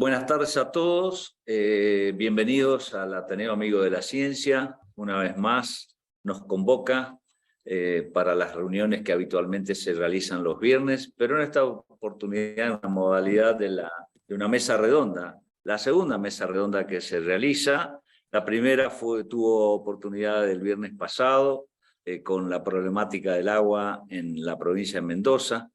Buenas tardes a todos, bienvenidos al Ateneo Amigo de la Ciencia. Una vez más nos convoca para las reuniones que habitualmente se realizan los viernes, pero en esta oportunidad en una modalidad de una mesa redonda, la segunda mesa redonda que se realiza. La primera tuvo oportunidad el viernes pasado con la problemática del agua en la provincia de Mendoza.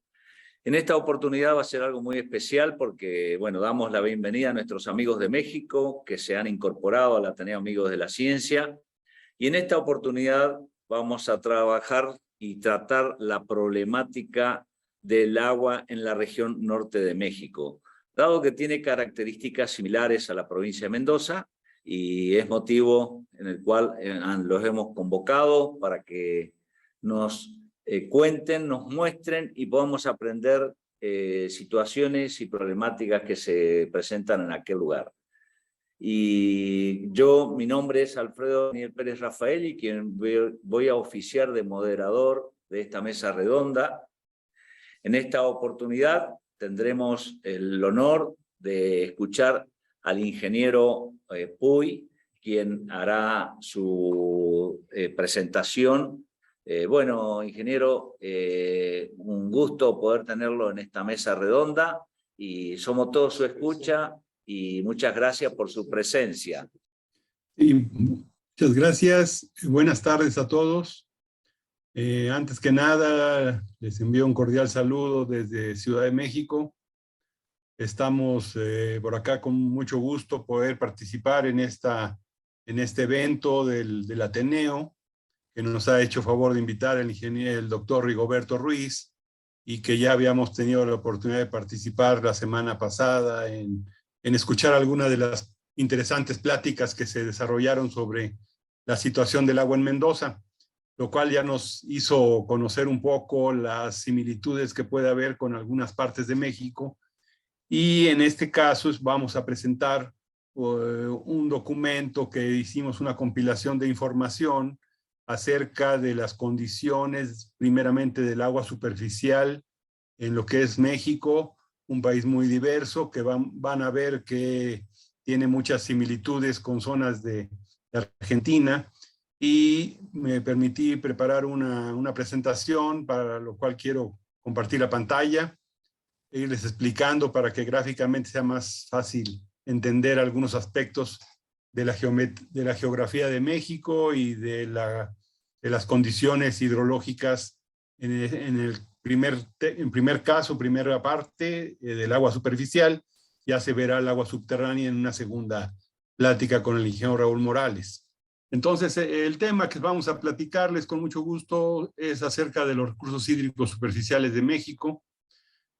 En esta oportunidad va a ser algo muy especial porque, bueno, damos la bienvenida a nuestros amigos de México que se han incorporado al Ateneo Amigos de la Ciencia. Y en esta oportunidad vamos a trabajar y tratar la problemática del agua en la región norte de México, dado que tiene características similares a la provincia de Mendoza, y es motivo en el cual los hemos convocado para que nos cuenten, nos muestren y podamos aprender situaciones y problemáticas que se presentan en aquel lugar. Y mi nombre es Alfredo Daniel Pérez Rafael, y quien voy a oficiar de moderador de esta mesa redonda. En esta oportunidad tendremos el honor de escuchar al ingeniero Puy, quien hará su presentación. Bueno, ingeniero, un gusto poder tenerlo en esta mesa redonda y somos todos su escucha y muchas gracias por su presencia. Sí, muchas gracias. Buenas tardes a todos. Antes que nada, les envío un cordial saludo desde Ciudad de México. Estamos por acá con mucho gusto poder participar en este evento del Ateneo, que nos ha hecho favor de invitar el doctor Rigoberto Ruiz, y que ya habíamos tenido la oportunidad de participar la semana pasada en escuchar algunas de las interesantes pláticas que se desarrollaron sobre la situación del agua en Mendoza, lo cual ya nos hizo conocer un poco las similitudes que puede haber con algunas partes de México. Y en este caso vamos a presentar un documento que hicimos, una compilación de información acerca de las condiciones, primeramente del agua superficial en lo que es México, un país muy diverso, que van a ver que tiene muchas similitudes con zonas de Argentina, y me permití preparar una presentación, para lo cual quiero compartir la pantalla e irles explicando para que gráficamente sea más fácil entender algunos aspectos de la geografía de México y de las condiciones hidrológicas en primer caso, primera parte del agua superficial. Ya se verá el agua subterránea en una segunda plática con el ingeniero Raúl Morales. Entonces, el tema que vamos a platicarles con mucho gusto es acerca de los recursos hídricos superficiales de México,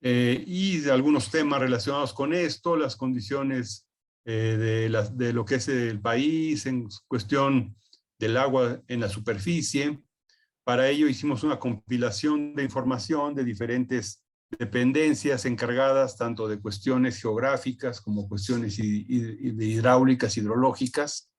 y de algunos temas relacionados con esto, las condiciones de lo que es el país en cuestión del agua en la superficie. Para ello hicimos una compilación de información de diferentes dependencias encargadas tanto de cuestiones geográficas como cuestiones de hidráulicas, hidrológicas.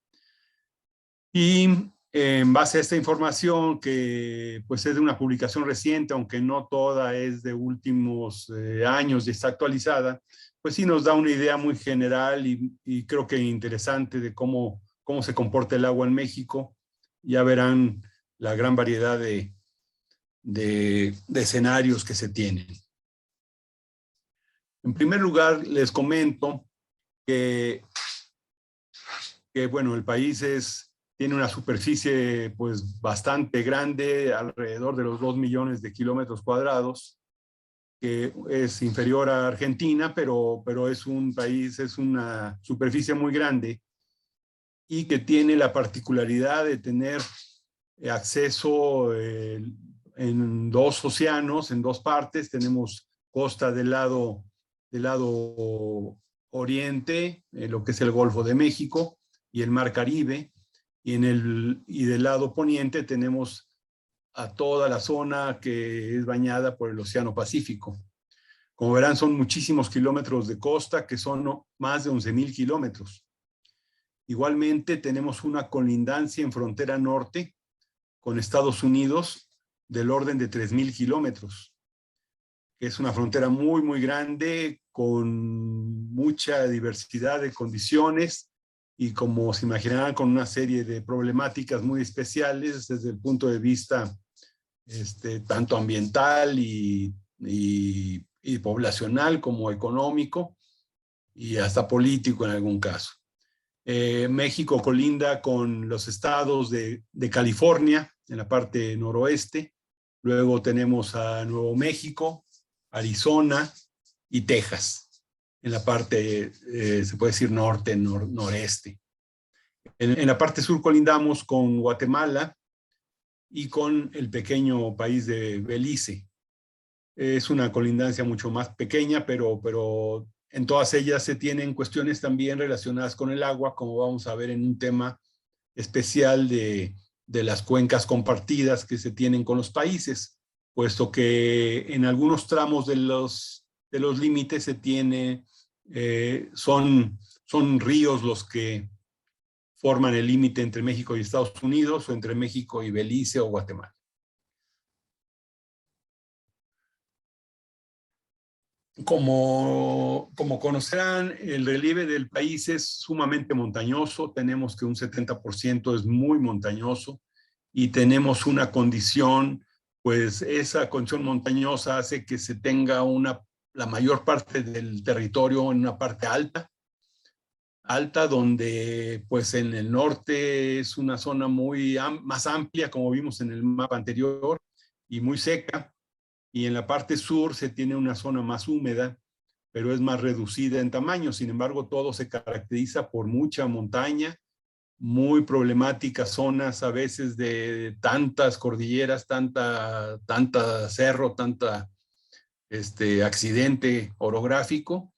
Y en base a esta información, que pues es de una publicación reciente, aunque no toda es de últimos años y está actualizada, pues sí nos da una idea muy general y creo que interesante de cómo se comporta el agua en México. Ya verán la gran variedad de escenarios que se tienen. En primer lugar, les comento que bueno, el país tiene una superficie pues bastante grande, alrededor de los 2 millones de kilómetros cuadrados, que es inferior a Argentina, pero es un país, es una superficie muy grande, y que tiene la particularidad de tener acceso en dos océanos, en dos partes. Tenemos costa del lado oriente, lo que es el Golfo de México y el Mar Caribe, y del lado poniente tenemos a toda la zona que es bañada por el Océano Pacífico. Como verán, son muchísimos kilómetros de costa, que son más de 11,000 kilómetros. Igualmente tenemos una colindancia en frontera norte con Estados Unidos del orden de 3,000 kilómetros, que es una frontera muy, muy grande, con mucha diversidad de condiciones y, como se imaginarán, con una serie de problemáticas muy especiales desde el punto de vista tanto ambiental y poblacional como económico y hasta político en algún caso. México colinda con los estados de California en la parte noroeste, luego tenemos a Nuevo México, Arizona y Texas en la parte, se puede decir norte, noreste. En la parte sur colindamos con Guatemala y con el pequeño país de Belice. Es una colindancia mucho más pequeña, pero en todas ellas se tienen cuestiones también relacionadas con el agua, como vamos a ver en un tema especial de las cuencas compartidas que se tienen con los países, puesto que en algunos tramos de los límites se tiene, son ríos los que forman el límite entre México y Estados Unidos, o entre México y Belice o Guatemala. Como conocerán, el relieve del país es sumamente montañoso. Tenemos que un 70% es muy montañoso y tenemos una condición, pues esa condición montañosa hace que se tenga la mayor parte del territorio en una parte alta, donde pues en el norte es una zona más amplia, como vimos en el mapa anterior, y muy seca. Y en la parte sur se tiene una zona más húmeda, pero es más reducida en tamaño. Sin embargo, todo se caracteriza por mucha montaña, muy problemáticas zonas a veces de tantas cordilleras, tanta cerro, tanta accidente orográfico.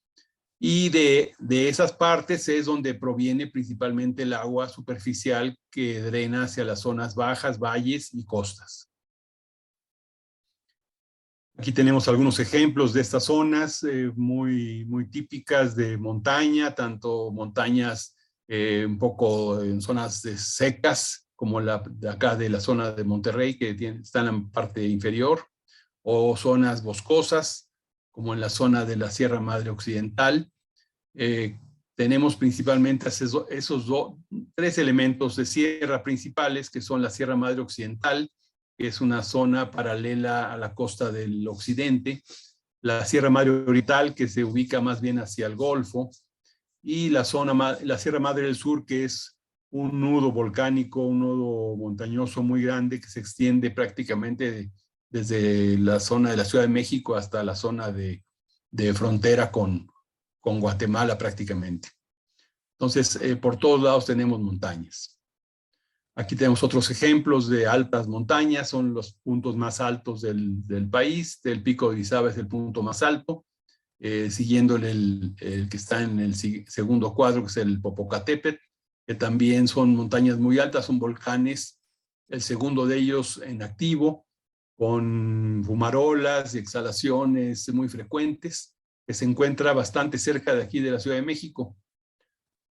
Y de esas partes es donde proviene principalmente el agua superficial que drena hacia las zonas bajas, valles y costas. Aquí tenemos algunos ejemplos de estas zonas muy, muy típicas de montaña, tanto montañas un poco en zonas secas, como la de acá de la zona de Monterrey, que está en la parte inferior, o zonas boscosas, como en la zona de la Sierra Madre Occidental. Tenemos principalmente esos tres elementos de sierra principales, que son la Sierra Madre Occidental, que es una zona paralela a la costa del occidente, la Sierra Madre Oriental, que se ubica más bien hacia el Golfo, y la Sierra Madre del Sur, que es un nudo volcánico, un nudo montañoso muy grande que se extiende prácticamente desde la zona de la Ciudad de México hasta la zona de frontera con Guatemala prácticamente. Entonces, por todos lados tenemos montañas. Aquí tenemos otros ejemplos de altas montañas, son los puntos más altos del país. El Pico de Orizaba es el punto más alto, siguiendo el que está en el segundo cuadro, que es el Popocatépetl, que también son montañas muy altas, son volcanes. El segundo de ellos en activo, con fumarolas y exhalaciones muy frecuentes, que se encuentra bastante cerca de aquí de la Ciudad de México.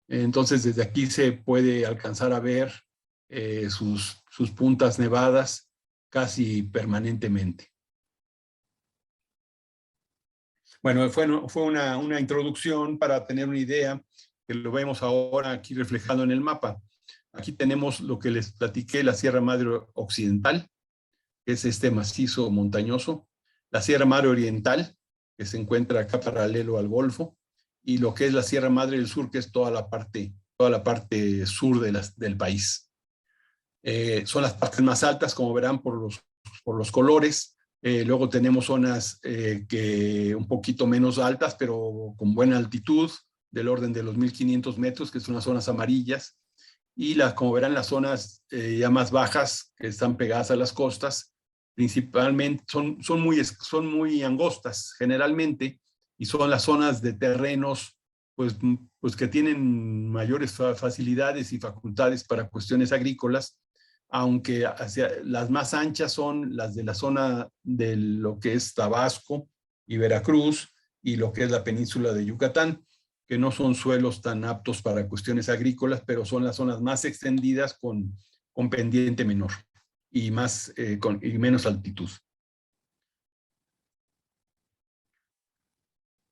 Entonces, desde aquí se puede alcanzar a ver sus puntas nevadas casi permanentemente. Bueno, fue una introducción para tener una idea, que lo vemos ahora aquí reflejado en el mapa. Aquí tenemos lo que les platiqué, la Sierra Madre Occidental, que es este macizo montañoso, la Sierra Madre Oriental, que se encuentra acá paralelo al Golfo, y lo que es la Sierra Madre del Sur, que es toda la parte sur del país. Son las partes más altas, como verán por los colores. Luego tenemos zonas que un poquito menos altas, pero con buena altitud, del orden de los 1500 metros, que son las zonas amarillas. Y como verán, las zonas ya más bajas, que están pegadas a las costas, principalmente son muy angostas generalmente, y son las zonas de terrenos pues que tienen mayores facilidades y facultades para cuestiones agrícolas, aunque las más anchas son las de la zona de lo que es Tabasco y Veracruz, y lo que es la península de Yucatán, que no son suelos tan aptos para cuestiones agrícolas, pero son las zonas más extendidas con pendiente menor y menos altitud.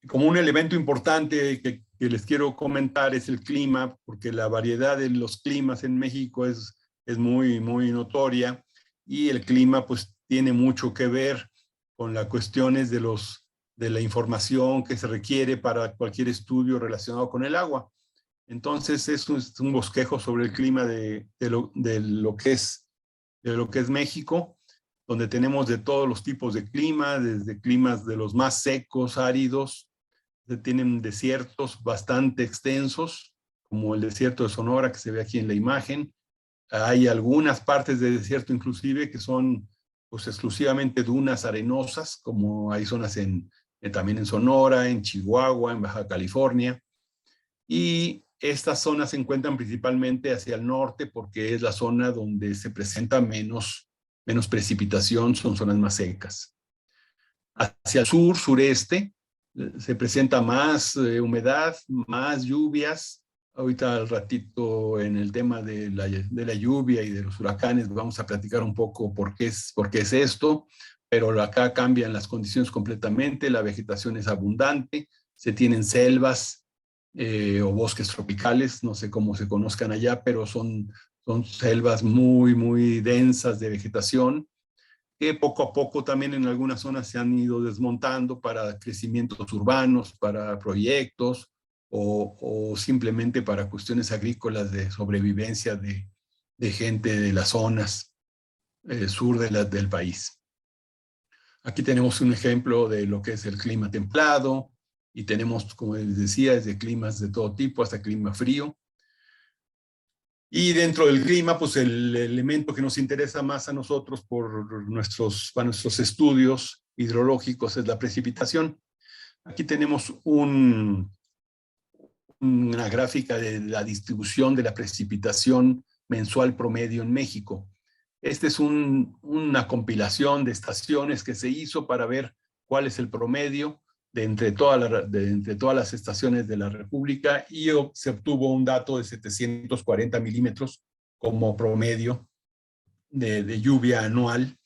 Como un elemento importante que les quiero comentar es el clima, porque la variedad de los climas en México es muy, muy notoria, y el clima pues tiene mucho que ver con las cuestiones de la información que se requiere para cualquier estudio relacionado con el agua. Entonces es un bosquejo sobre el clima de lo que es México, donde tenemos de todos los tipos de clima, desde climas de los más secos, áridos, tienen desiertos bastante extensos, como el desierto de Sonora que se ve aquí en la imagen. Hay algunas partes de desierto inclusive que son pues exclusivamente dunas arenosas, como hay zonas también en Sonora, en Chihuahua, en Baja California. Y estas zonas se encuentran principalmente hacia el norte porque es la zona donde se presenta menos precipitación, son zonas más secas. Hacia el sur, sureste, se presenta más humedad, más lluvias. Ahorita al ratito en el tema de la lluvia y de los huracanes vamos a platicar un poco por qué es esto, pero acá cambian las condiciones completamente, la vegetación es abundante, se tienen selvas o bosques tropicales, no sé cómo se conozcan allá, pero son selvas muy, muy densas de vegetación, que poco a poco también en algunas zonas se han ido desmontando para crecimientos urbanos, para proyectos o simplemente para cuestiones agrícolas de sobrevivencia de gente de las zonas sur del país. Aquí tenemos un ejemplo de lo que es el clima templado y tenemos, como les decía, desde climas de todo tipo hasta clima frío. Y dentro del clima, pues el elemento que nos interesa más a nosotros para nuestros estudios hidrológicos es la precipitación. Aquí tenemos una gráfica de la distribución de la precipitación mensual promedio en México. Esta es una compilación de estaciones que se hizo para ver cuál es el promedio de entre todas las estaciones de la República, y se obtuvo un dato de 740 milímetros como promedio de lluvia anual,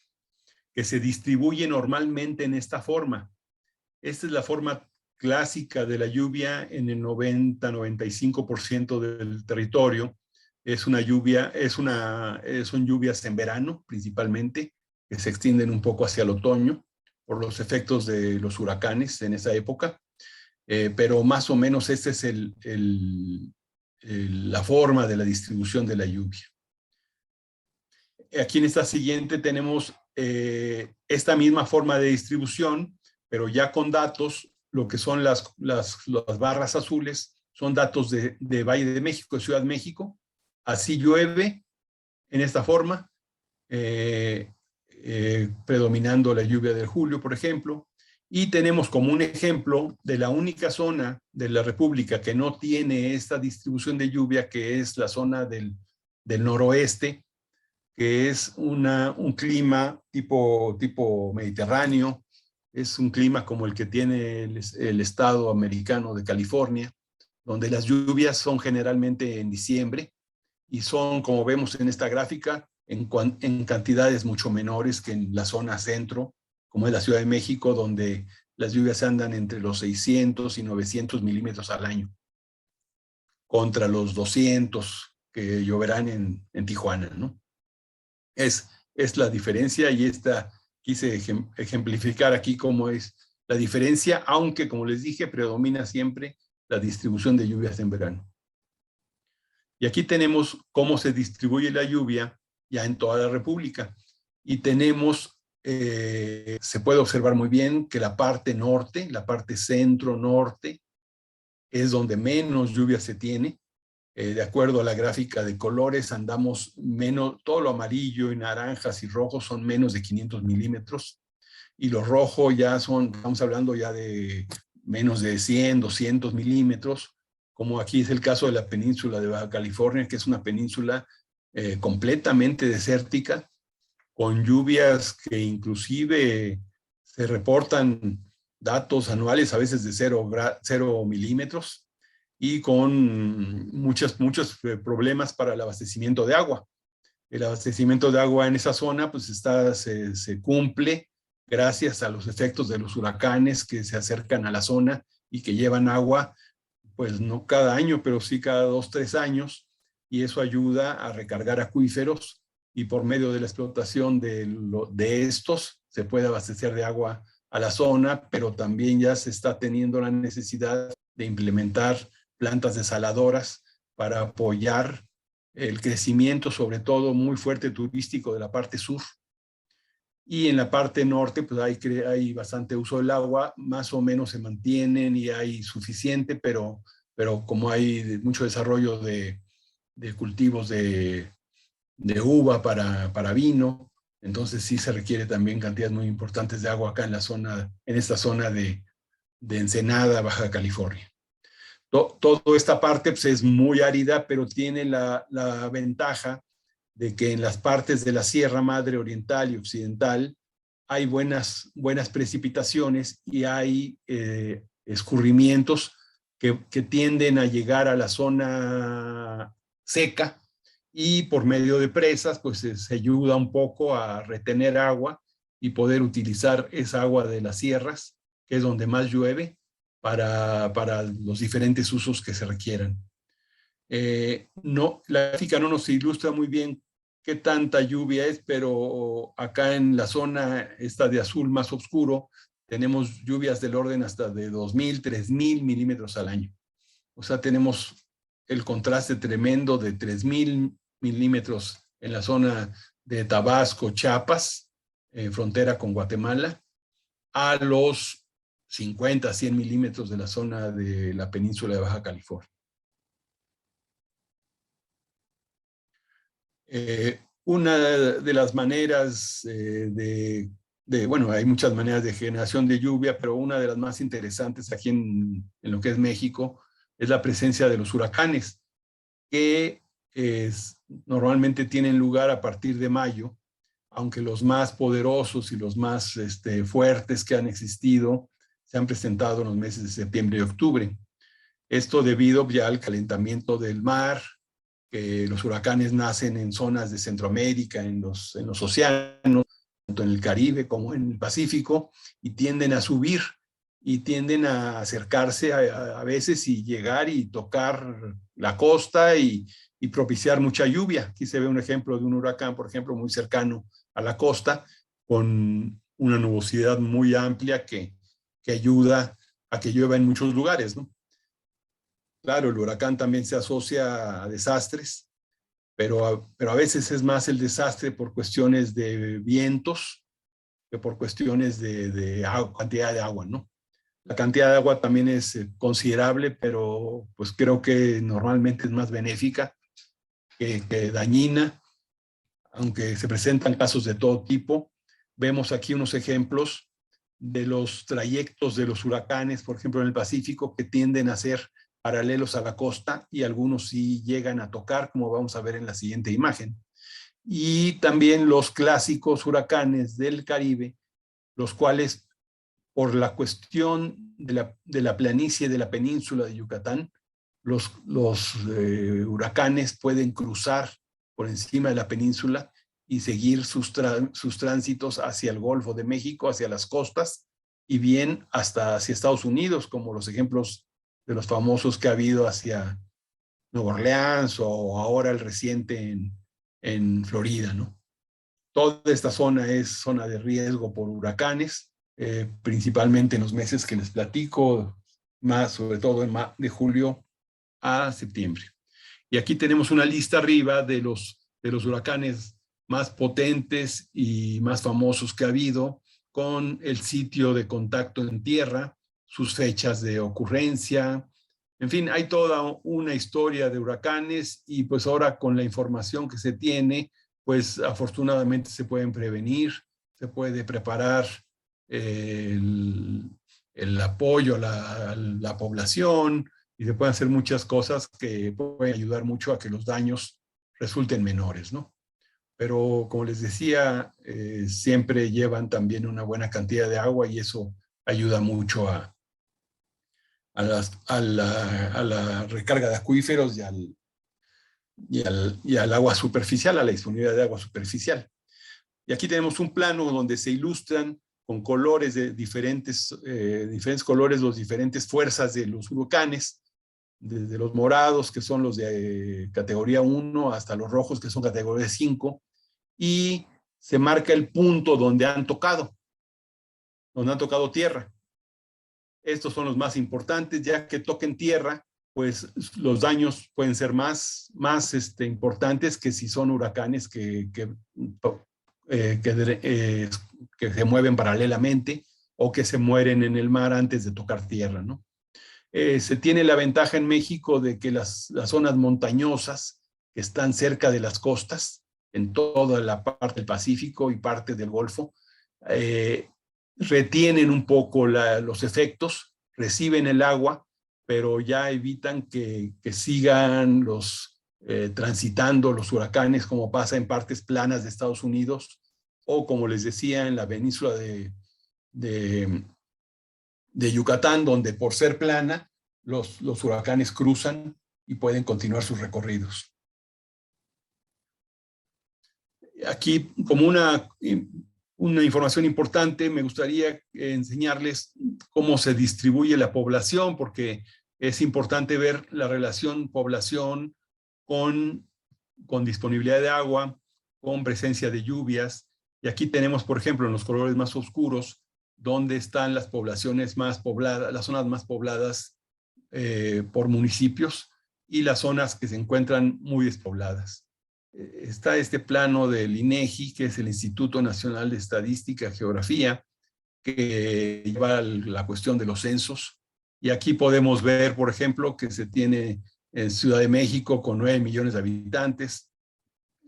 que se distribuye normalmente en esta forma. Esta es la forma clásica de la lluvia en el 90-95% del territorio. Son lluvias en verano principalmente, que se extienden un poco hacia el otoño por los efectos de los huracanes en esa época, pero más o menos esta es la forma de la distribución de la lluvia. Aquí en esta siguiente tenemos esta misma forma de distribución, pero ya con datos, lo que son las barras azules, son datos de Valle de México, de Ciudad de México. Así llueve en esta forma, predominando la lluvia de julio, por ejemplo, y tenemos como un ejemplo de la única zona de la República que no tiene esta distribución de lluvia, que es la zona del noroeste, que es un clima tipo mediterráneo, es un clima como el que tiene el estado americano de California, donde las lluvias son generalmente en diciembre y son, como vemos en esta gráfica, en cantidades mucho menores que en la zona centro, como es la Ciudad de México, donde las lluvias andan entre los 600 y 900 milímetros al año, contra los 200 que lloverán en Tijuana, ¿no? Es la diferencia, y quise ejemplificar aquí cómo es la diferencia, aunque, como les dije, predomina siempre la distribución de lluvias en verano. Y aquí tenemos cómo se distribuye la lluvia ya en toda la República. Y tenemos, se puede observar muy bien que la parte norte, la parte centro-norte, es donde menos lluvia se tiene. De acuerdo a la gráfica de colores, andamos menos, todo lo amarillo y naranjas y rojos son menos de 500 milímetros. Y los rojos estamos hablando ya de menos de 100, 200 milímetros, como aquí es el caso de la península de Baja California, que es una península completamente desértica, con lluvias que inclusive se reportan datos anuales a veces de 0 milímetros, y con muchos problemas para el abastecimiento de agua. El abastecimiento de agua en esa zona pues se cumple gracias a los efectos de los huracanes que se acercan a la zona y que llevan agua, pues no cada año, pero sí cada 2, 3 años, y eso ayuda a recargar acuíferos y por medio de la explotación de estos se puede abastecer de agua a la zona, pero también ya se está teniendo la necesidad de implementar plantas desaladoras para apoyar el crecimiento, sobre todo muy fuerte turístico de la parte sur. Y en la parte norte, pues hay bastante uso del agua, más o menos se mantienen y hay suficiente, pero como hay mucho desarrollo de cultivos de uva para vino, entonces sí se requiere también cantidades muy importantes de agua acá en esta zona de Ensenada, Baja California. Toda esta parte pues, es muy árida, pero tiene la ventaja de que en las partes de la Sierra Madre Oriental y Occidental hay buenas precipitaciones y hay escurrimientos que tienden a llegar a la zona seca, y por medio de presas pues se ayuda un poco a retener agua y poder utilizar esa agua de las sierras, que es donde más llueve, para los diferentes usos que se requieran. La gráfica no nos ilustra muy bien qué tanta lluvia es, pero acá en la zona esta de azul más oscuro tenemos lluvias del orden hasta de 2,000, 3,000 milímetros al año. O sea, tenemos el contraste tremendo de 3,000 milímetros en la zona de Tabasco, Chiapas, frontera con Guatemala, a los 50, 100 milímetros de la zona de la península de Baja California. Una de las maneras bueno, hay muchas maneras de generación de lluvia, pero una de las más interesantes aquí en lo que es México es la presencia de los huracanes, que normalmente tienen lugar a partir de mayo, aunque los más poderosos y los más fuertes que han existido se han presentado en los meses de septiembre y octubre. Esto debido ya al calentamiento del mar, que los huracanes nacen en zonas de Centroamérica, en los océanos, tanto en el Caribe como en el Pacífico, y tienden a subir y tienden a acercarse a veces y llegar y tocar la costa y propiciar mucha lluvia. Aquí se ve un ejemplo de un huracán, por ejemplo, muy cercano a la costa, con una nubosidad muy amplia que ayuda a que llueva en muchos lugares, ¿no? Claro, el huracán también se asocia a desastres, pero a veces es más el desastre por cuestiones de vientos que por cuestiones de cantidad de agua, ¿no? La cantidad de agua también es considerable, pero pues creo que normalmente es más benéfica que dañina, aunque se presentan casos de todo tipo. Vemos aquí unos ejemplos de los trayectos de los huracanes, por ejemplo, en el Pacífico, que tienden a ser paralelos a la costa y algunos sí llegan a tocar, como vamos a ver en la siguiente imagen. Y también los clásicos huracanes del Caribe, los cuales por la cuestión de la planicie de la península de Yucatán, los huracanes pueden cruzar por encima de la península y seguir sus tránsitos hacia el Golfo de México, hacia las costas, y bien hasta hacia Estados Unidos, como los ejemplos de los famosos que ha habido hacia Nueva Orleans o ahora el reciente en Florida, ¿no? Toda esta zona es zona de riesgo por huracanes, principalmente en los meses que les platico, más sobre todo de julio a septiembre. Y aquí tenemos una lista arriba de los huracanes más potentes y más famosos que ha habido, con el sitio de contacto en tierra, sus fechas de ocurrencia. En fin, hay toda una historia de huracanes y pues ahora con la información que se tiene, pues afortunadamente se pueden prevenir, se puede preparar el apoyo a la población y se pueden hacer muchas cosas que pueden ayudar mucho a que los daños resulten menores, ¿no? Pero como les decía, siempre llevan también una buena cantidad de agua y eso ayuda mucho a la recarga de acuíferos y al agua superficial, a la disponibilidad de agua superficial. Y aquí tenemos un plano donde se ilustran con colores de diferentes colores, las diferentes fuerzas de los huracanes, desde los morados, que son los de categoría 1, hasta los rojos, que son categoría 5, y se marca el punto donde han tocado tierra. Estos son los más importantes, ya que toquen tierra, pues los daños pueden ser más importantes que si son huracanes que se mueven paralelamente o que se mueren en el mar antes de tocar tierra, ¿no? Se tiene la ventaja en México de que las zonas montañosas que están cerca de las costas, en toda la parte del Pacífico y parte del Golfo, retienen un poco los efectos, reciben el agua, pero ya evitan que sigan transitando los huracanes, como pasa en partes planas de Estados Unidos, o como les decía, en la península de Yucatán, donde por ser plana, los huracanes cruzan y pueden continuar sus recorridos. Aquí, como una información importante, me gustaría enseñarles cómo se distribuye la población, porque es importante ver la relación población con disponibilidad de agua, con presencia de lluvias. Y aquí tenemos, por ejemplo, en los colores más oscuros, donde están las poblaciones más pobladas, las zonas más pobladas por municipios, y las zonas que se encuentran muy despobladas. Está este plano del INEGI, que es el Instituto Nacional de Estadística y Geografía, que lleva la cuestión de los censos. Y aquí podemos ver, por ejemplo, que se tiene en Ciudad de México con 9 millones de habitantes.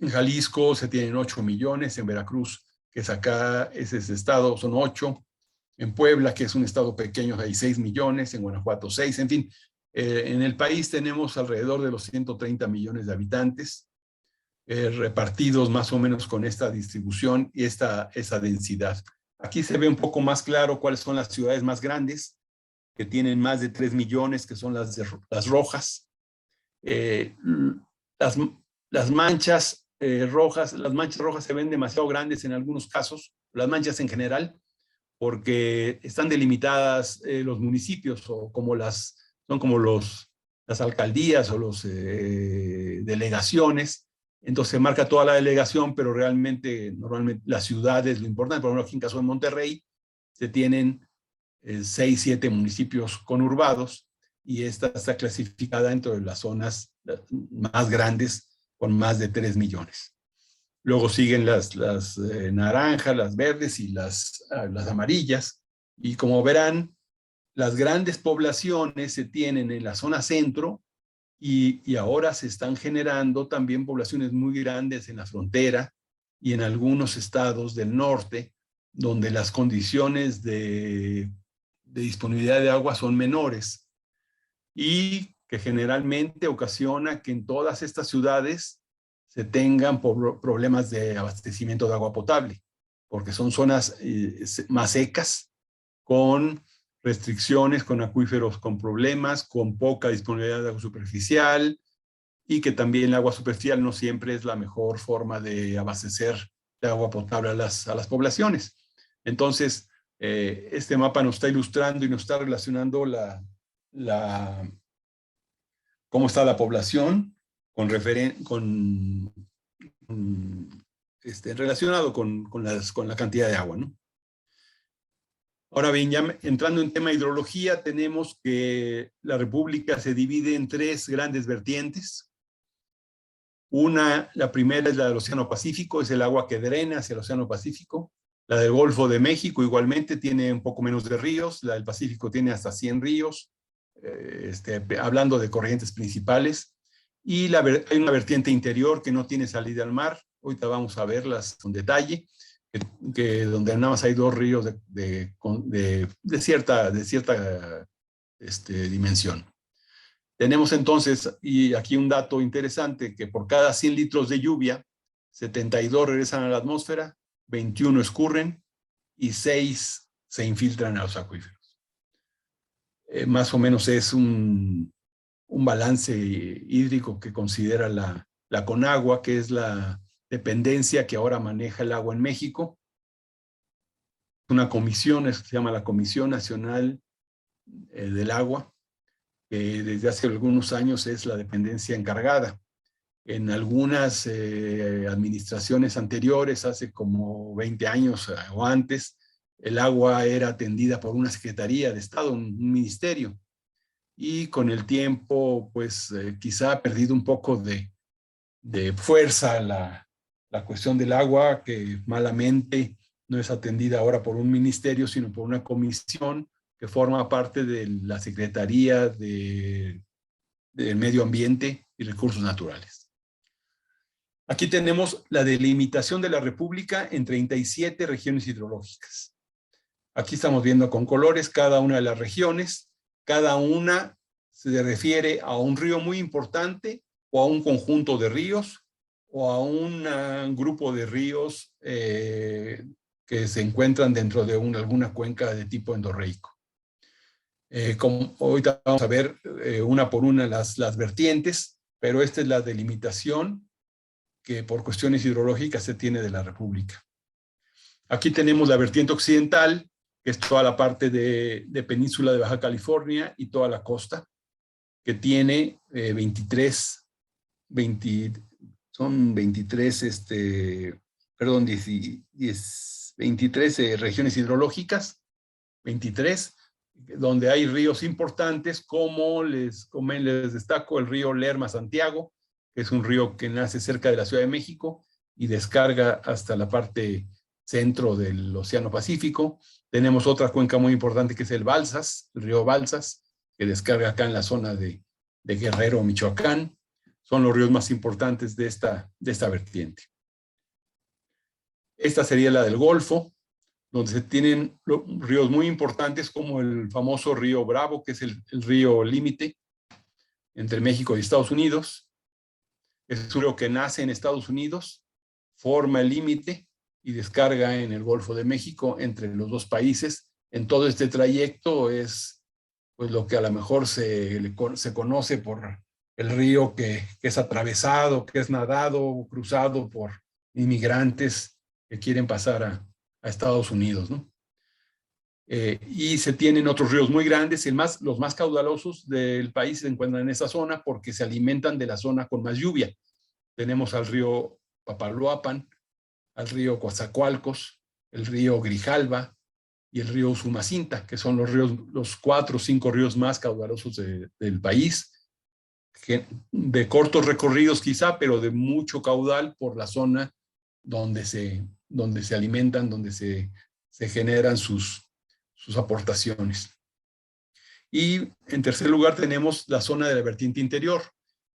En Jalisco se tienen 8 millones. En Veracruz, que es acá, ese estado, son 8. En Puebla, que es un estado pequeño, hay 6 millones. En Guanajuato, 6. En fin, en el país tenemos alrededor de los 130 millones de habitantes, repartidos más o menos con esta distribución y esa densidad. Aquí se ve un poco más claro cuáles son las ciudades más grandes, que tienen más de 3 millones, que son las rojas. Las manchas rojas se ven demasiado grandes en algunos casos, las manchas en general, porque están delimitadas los municipios, o son como las alcaldías o las delegaciones. Entonces se marca toda la delegación, pero normalmente la ciudad es lo importante. Por ejemplo, aquí en caso de Monterrey, se tienen 6, 7 municipios conurbados, y esta está clasificada dentro de las zonas más grandes, con más de 3 millones. Luego siguen las naranjas, las verdes y las amarillas. Y como verán, las grandes poblaciones se tienen en la zona centro, y ahora se están generando también poblaciones muy grandes en la frontera y en algunos estados del norte, donde las condiciones de disponibilidad de agua son menores, y que generalmente ocasiona que en todas estas ciudades se tengan problemas de abastecimiento de agua potable, porque son zonas más secas, con restricciones, con acuíferos con problemas, con poca disponibilidad de agua superficial, y que también el agua superficial no siempre es la mejor forma de abastecer de agua potable a las poblaciones. Entonces, este mapa nos está ilustrando y nos está relacionando cómo está la población relacionado con la cantidad de agua, ¿no? Ahora bien, ya entrando en tema de hidrología, tenemos que la República se divide en 3 grandes vertientes. La primera es la del Océano Pacífico, es el agua que drena hacia el Océano Pacífico. La del Golfo de México igualmente tiene un poco menos de ríos. La del Pacífico tiene hasta 100 ríos, hablando de corrientes principales. Y hay una vertiente interior que no tiene salida al mar. Ahorita vamos a verlas con detalle, donde nada más hay 2 ríos de cierta dimensión. Tenemos entonces, y aquí un dato interesante, que por cada 100 litros de lluvia, 72 regresan a la atmósfera, 21 escurren y 6 se infiltran a los acuíferos. Más o menos es un balance hídrico que considera la Conagua, que es la dependencia que ahora maneja el agua en México. una comisión, se llama la Comisión Nacional del Agua, que desde hace algunos años es la dependencia encargada. En algunas administraciones anteriores, hace como 20 años o antes, el agua era atendida por una Secretaría de Estado, un ministerio. Y con el tiempo, pues quizá ha perdido un poco de fuerza la cuestión del agua, que malamente no es atendida ahora por un ministerio, sino por una comisión que forma parte de la Secretaría del Medio Ambiente y Recursos Naturales. Aquí tenemos la delimitación de la República en 37 regiones hidrológicas. Aquí estamos viendo con colores cada una de las regiones. Cada una se refiere a un río muy importante o a un conjunto de ríos o a un grupo de ríos que se encuentran dentro de alguna cuenca de tipo endorreico. Como ahorita vamos a ver una por una las vertientes, pero esta es la delimitación que por cuestiones hidrológicas se tiene de la República. Aquí tenemos la vertiente occidental, que es toda la parte de península de Baja California y toda la costa, que tiene 23 regiones hidrológicas, 23, donde hay ríos importantes, como les destaco el río Lerma-Santiago, que es un río que nace cerca de la Ciudad de México y descarga hasta la parte centro del Océano Pacífico. Tenemos otra cuenca muy importante que es el Balsas, el río Balsas, que descarga acá en la zona de Guerrero, Michoacán. Son los ríos más importantes de esta vertiente. Esta sería la del Golfo, donde se tienen ríos muy importantes como el famoso río Bravo, que es el río límite entre México y Estados Unidos. Es un río que nace en Estados Unidos, forma el límite y descarga en el Golfo de México entre los dos países. En todo este trayecto es pues lo que a lo mejor se conoce por el río que es atravesado, que es nadado, cruzado por inmigrantes que quieren pasar a Estados Unidos, ¿no? Y se tienen otros ríos muy grandes, los más caudalosos del país se encuentran en esa zona porque se alimentan de la zona con más lluvia. Tenemos al río Papaloapan, al río Coatzacoalcos, el río Grijalva y el río Usumacinta, que son los 4 o 5 ríos más caudalosos del país, de cortos recorridos quizá, pero de mucho caudal por la zona donde se alimentan, donde se generan sus aportaciones. Y en tercer lugar tenemos la zona de la vertiente interior.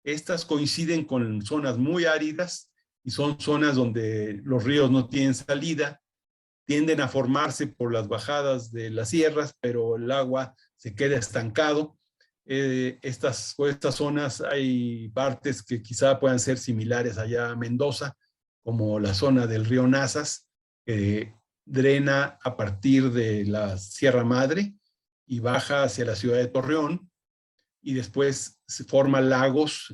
Estas coinciden con zonas muy áridas y son zonas donde los ríos no tienen salida, tienden a formarse por las bajadas de las sierras, pero el agua se queda estancado. Estas zonas hay partes que quizá puedan ser similares allá a Mendoza, como la zona del río Nazas, que drena a partir de la Sierra Madre y baja hacia la ciudad de Torreón, y después se forman lagos,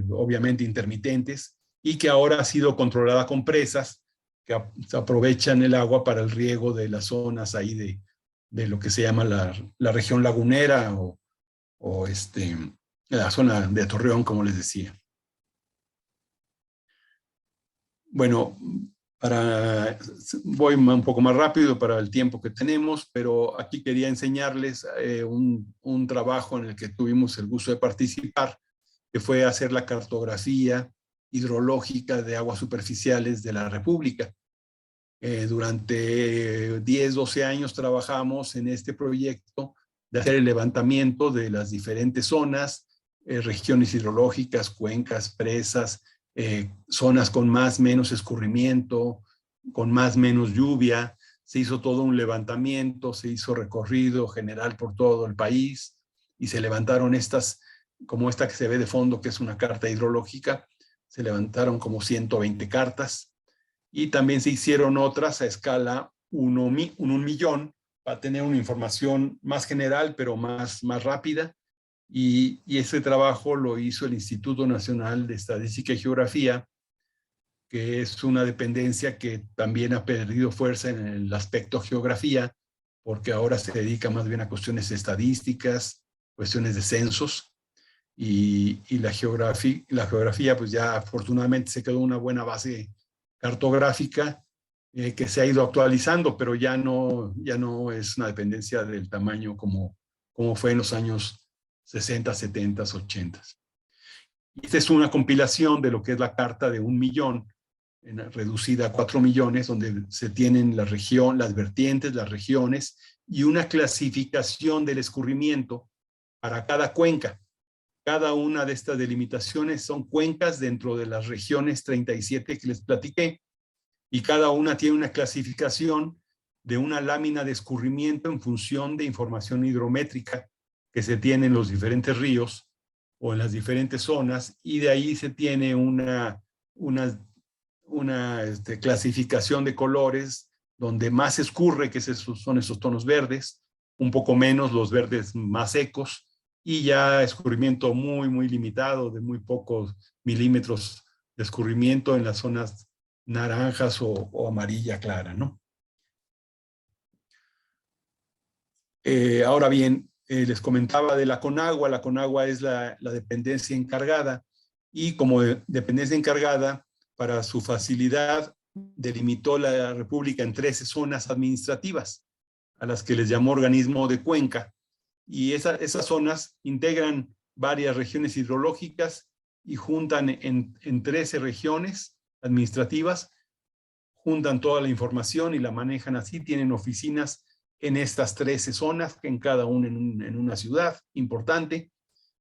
obviamente intermitentes, y que ahora ha sido controlada con presas que aprovechan el agua para el riego de las zonas ahí de lo que se llama la región lagunera o la zona de Torreón, como les decía. Bueno, voy un poco más rápido para el tiempo que tenemos, pero aquí quería enseñarles un trabajo en el que tuvimos el gusto de participar, que fue hacer la cartografía hidrológica de aguas superficiales de la República. Durante 10, 12 años trabajamos en este proyecto de hacer el levantamiento de las diferentes zonas, regiones hidrológicas, cuencas, presas, zonas con más menos escurrimiento, con más menos lluvia. Se hizo todo un levantamiento, se hizo recorrido general por todo el país y se levantaron estas, como esta que se ve de fondo, que es una carta hidrológica, se levantaron como 120 cartas y también se hicieron otras a escala 1 millón para tener una información más general pero más rápida. Y ese trabajo lo hizo el Instituto Nacional de Estadística y Geografía que es una dependencia que también ha perdido fuerza en el aspecto geografía, porque ahora se dedica más bien a cuestiones estadísticas, cuestiones de censos, y la geografía pues ya afortunadamente se quedó una buena base cartográfica que se ha ido actualizando, pero ya no es una dependencia del tamaño como fue en los años 60, 70, 80. Esta es una compilación de lo que es la Carta de 1.000.000, reducida a 4 millones, donde se tienen la región, las vertientes, las regiones y una clasificación del escurrimiento para cada cuenca. Cada una de estas delimitaciones son cuencas dentro de las regiones 37 que les platiqué, y cada una tiene una clasificación de una lámina de escurrimiento en función de información hidrométrica que se tiene en los diferentes ríos o en las diferentes zonas, y de ahí se tiene una clasificación de colores donde más escurre, que son esos tonos verdes, un poco menos los verdes más secos, y ya escurrimiento muy, muy limitado, de muy pocos milímetros de escurrimiento en las zonas naranjas o amarilla clara, ¿no? Ahora bien, les comentaba de la CONAGUA. La CONAGUA es la dependencia encargada, y como dependencia encargada, para su facilidad, delimitó la República en 13 zonas administrativas, a las que les llamó organismo de cuenca. Y esas zonas integran varias regiones hidrológicas y juntan en 13 regiones administrativas, juntan toda la información y la manejan así. Tienen oficinas en estas 13 zonas, en cada una en una ciudad importante,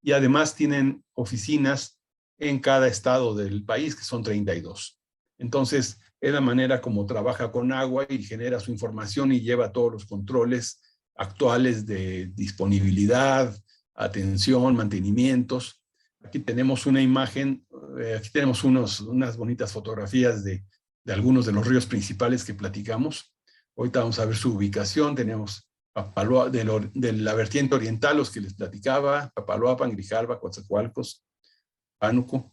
y además tienen oficinas en cada estado del país, que son 32. Entonces, es la manera como trabaja CONAGUA y genera su información y lleva todos los controles actuales de disponibilidad, atención, mantenimientos. Aquí tenemos una imagen, aquí tenemos unas bonitas fotografías de algunos de los ríos principales que platicamos. Ahorita vamos a ver su ubicación. Tenemos de la vertiente oriental, los que les platicaba: Papaloapan, Grijalva, Coatzacoalcos, Pánuco.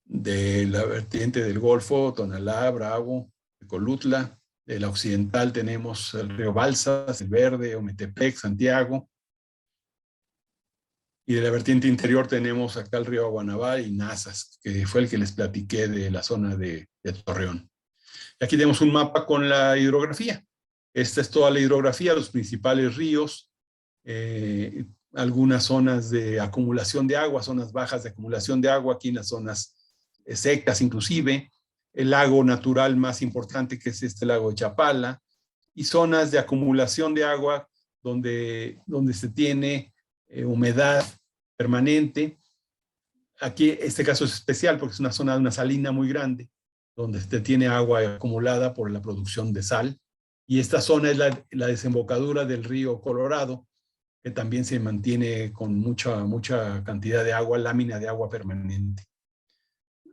De la vertiente del Golfo, Tonalá, Bravo, Colutla. De la occidental tenemos el río Balsas, el Verde, Ometepec, Santiago. Y de la vertiente interior tenemos acá el río Guanabara y Nazas, que fue el que les platiqué de la zona de Torreón. Aquí tenemos un mapa con la hidrografía. Esta es toda la hidrografía, los principales ríos, algunas zonas de acumulación de agua, zonas bajas de acumulación de agua, aquí en las zonas secas inclusive, el lago natural más importante, que es este lago de Chapala, y zonas de acumulación de agua donde se tiene humedad permanente. Aquí este caso es especial porque es una zona de una salina muy grande, donde se tiene agua acumulada por la producción de sal, y esta zona es la desembocadura del río Colorado, que también se mantiene con mucha cantidad de agua, lámina de agua permanente.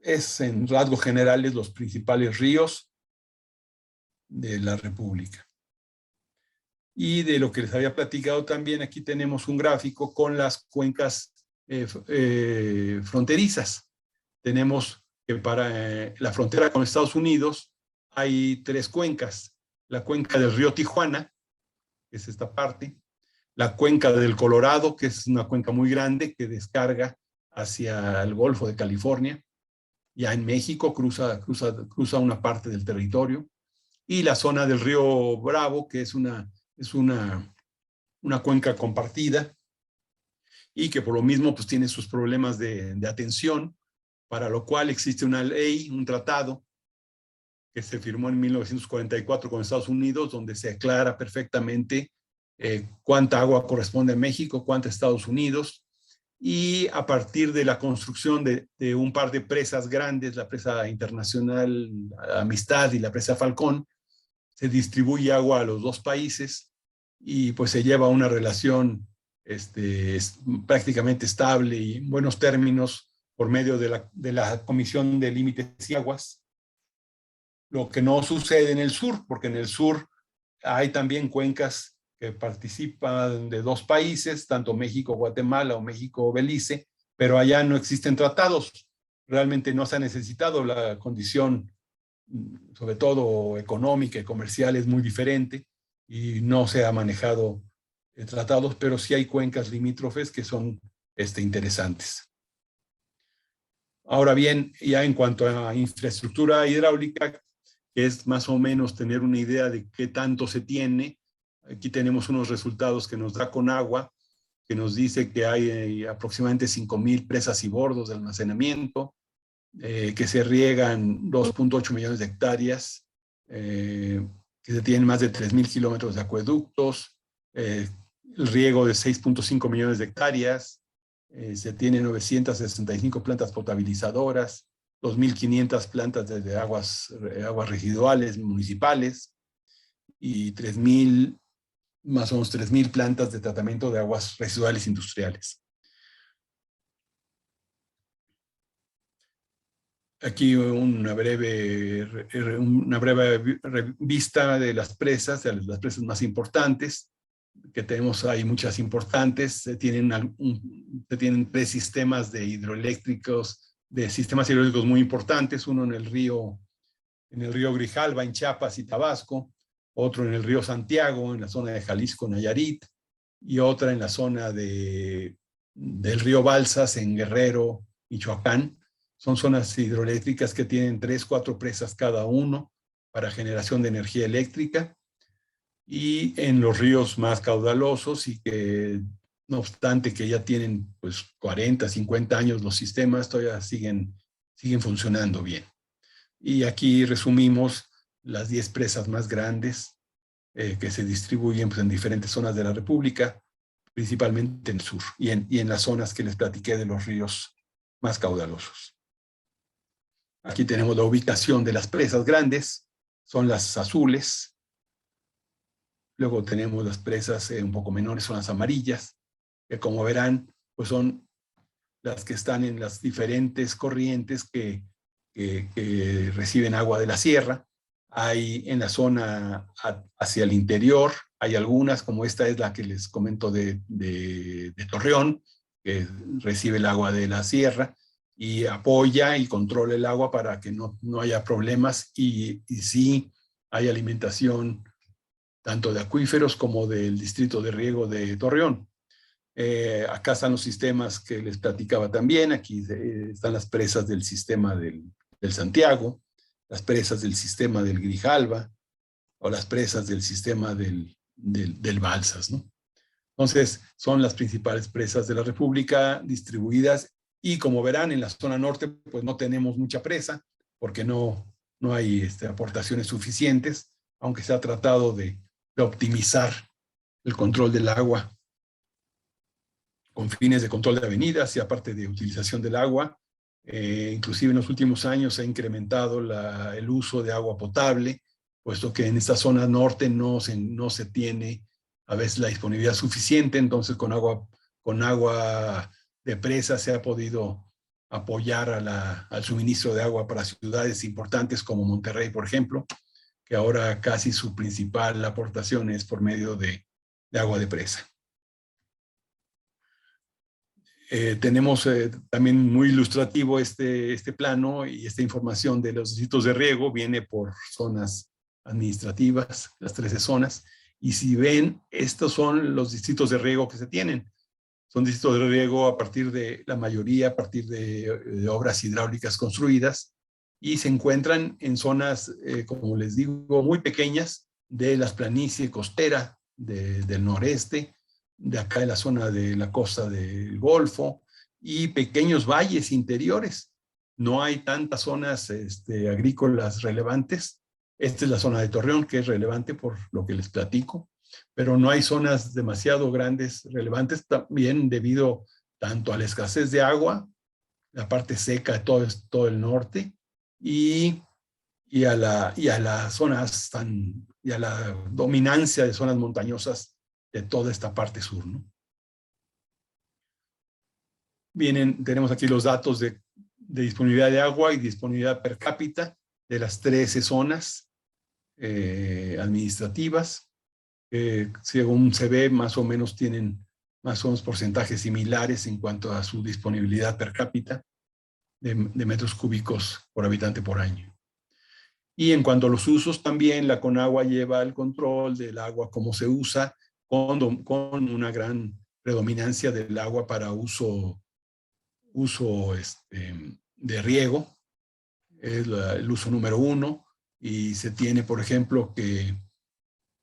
Es en rasgos generales los principales ríos de la República. Y de lo que les había platicado también, aquí tenemos un gráfico con las cuencas fronterizas. Tenemos que para la frontera con Estados Unidos hay 3 cuencas: la cuenca del río Tijuana, que es esta parte; la cuenca del Colorado, que es una cuenca muy grande que descarga hacia el Golfo de California, ya en México cruza una parte del territorio; y la zona del río Bravo, que es una cuenca compartida, y que por lo mismo pues tiene sus problemas de atención, para lo cual existe una ley, un tratado que se firmó en 1944 con Estados Unidos, donde se aclara perfectamente cuánta agua corresponde a México, cuánta a Estados Unidos, y a partir de la construcción de un par de presas grandes, la presa internacional Amistad y la presa Falcón, se distribuye agua a los dos países, y pues se lleva una relación prácticamente estable y en buenos términos por medio de la Comisión de Límites y Aguas. Lo que no sucede en el sur, porque en el sur hay también cuencas que participan de 2 países, tanto México-Guatemala o México-Belice, pero allá no existen tratados. realmente no se ha necesitado. La condición, sobre todo económica y comercial, es muy diferente y no se ha manejado tratados, pero sí hay cuencas limítrofes que son interesantes. Ahora bien, ya en cuanto a infraestructura hidráulica, que es más o menos tener una idea de qué tanto se tiene, aquí tenemos unos resultados que nos da Conagua, que nos dice que hay aproximadamente 5,000 presas y bordos de almacenamiento, que se riegan 2.8 millones de hectáreas, que se tienen más de 3,000 kilómetros de acueductos, el riego de 6.5 millones de hectáreas, se tienen 965 plantas potabilizadoras, 2.500 plantas de aguas residuales municipales y 3,000, más o menos 3,000 plantas de tratamiento de aguas residuales industriales. Aquí una breve vista de las presas más importantes que tenemos. Hay muchas importantes. Se tienen 3 sistemas de hidroeléctricos, muy importantes. Uno en el río Grijalva, en Chiapas y Tabasco, otro en el río Santiago, en la zona de Jalisco, Nayarit, y otra en la zona del río Balsas, en Guerrero, Michoacán. Son zonas hidroeléctricas que tienen 3, 4 presas cada uno para generación de energía eléctrica. Y en los ríos más caudalosos y que, no obstante que ya tienen pues 40, 50 años los sistemas, todavía siguen funcionando bien. Y aquí resumimos las 10 presas más grandes que se distribuyen pues, en diferentes zonas de la República, principalmente en el sur y en las zonas que les platiqué de los ríos más caudalosos. Aquí tenemos la ubicación de las presas grandes, son las azules. Luego tenemos las presas un poco menores, son las amarillas, que como verán, pues son las que están en las diferentes corrientes que reciben agua de la sierra. Hay en la zona hacia el interior, hay algunas, como esta es la que les comento de Torreón, que recibe el agua de la sierra y apoya y controla el agua para que no haya problemas y sí hay alimentación tanto de acuíferos como del distrito de riego de Torreón. Acá están los sistemas que les platicaba también. Aquí están las presas del sistema del Santiago, las presas del sistema del Grijalva o las presas del sistema del Balsas, ¿no? Entonces, son las principales presas de la República distribuidas y como verán, en la zona norte pues no tenemos mucha presa porque no hay aportaciones suficientes, aunque se ha tratado de optimizar el control del agua con fines de control de avenidas y aparte de utilización del agua. Inclusive en los últimos años se ha incrementado el uso de agua potable, puesto que en esta zona norte no se tiene a veces la disponibilidad suficiente. Entonces con agua de presa se ha podido apoyar al suministro de agua para ciudades importantes como Monterrey, por ejemplo, que ahora casi su principal aportación es por medio de agua de presa. Tenemos también muy ilustrativo este plano y esta información de los distritos de riego viene por zonas administrativas, las 13 zonas, y si ven, estos son los distritos de riego que se tienen. Son distritos de riego a partir de la mayoría, a partir de obras hidráulicas construidas, y se encuentran en zonas, como les digo, muy pequeñas de las planicies costera del noreste, de acá de la zona de la costa del Golfo y pequeños valles interiores. No hay tantas zonas agrícolas relevantes. Esta es la zona de Torreón, que es relevante por lo que les platico, pero no hay zonas demasiado grandes relevantes, también debido tanto a la escasez de agua, la parte seca de todo el norte, y a las zonas y a la dominancia de zonas montañosas de toda esta parte sur, ¿no? Tenemos aquí los datos de disponibilidad de agua y disponibilidad per cápita de las 13 zonas administrativas. Según se ve, más o menos tienen más o menos porcentajes similares en cuanto a su disponibilidad per cápita. de metros cúbicos por habitante por año. Y en cuanto a los usos, también la Conagua lleva el control del agua, cómo se usa, con una gran predominancia del agua para uso de riego. Es el uso número 1, y se tiene, por ejemplo, que